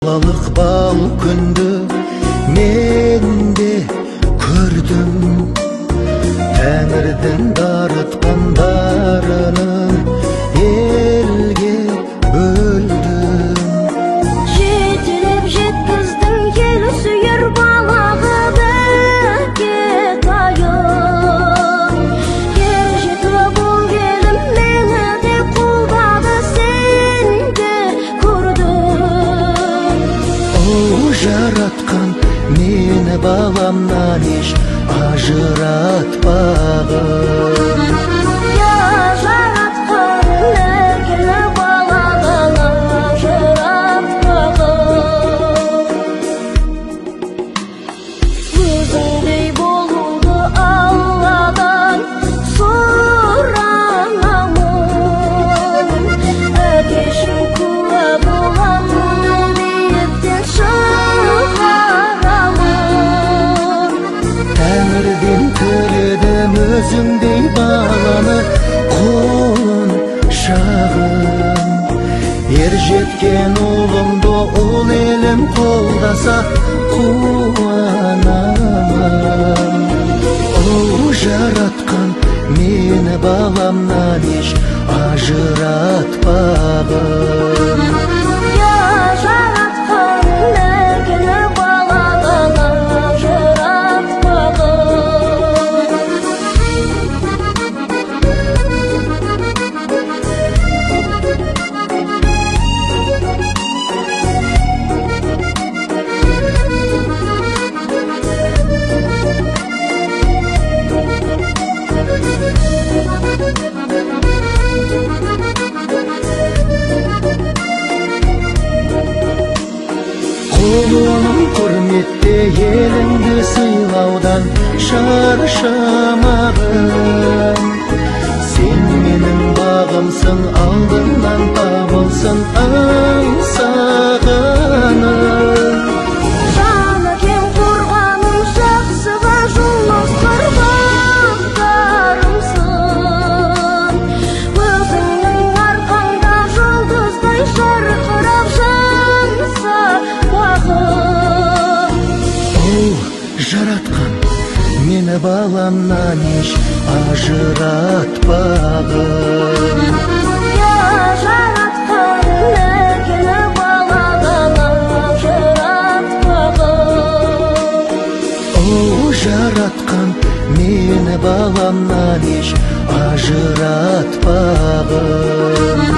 Balık bal kündü men de kördüm, Tengirden darıtkanlarını elge böldüm. Жетелеп жеткіздің ел сүйер балағы бәке тайым. Ер жетіп ол келім мені де қолдады, сен де көрдің. Оу жаратқан мені баламнан еш ажыратпағын. Özündey bağlanı kolun şağın. Er jetken oğlumdu ol elim koldasa kuanamam. O jaratkan meni balamdan eş ajıratpağın. Oğlum hürmette elingdi sıylaudan şarşamağım. Sen menin bağımsın, aldından tabılsın ansağanım. Жаны кең қорғаным, жақсыға жолмас құрбандарымсың. Өзіңнің арқаңда жұлдыздай жарқырап жанса бағым. Оу жаратқан мені баламнан еш ажыратпағын. Жаратқан мені баламнан еш ажыратпағын.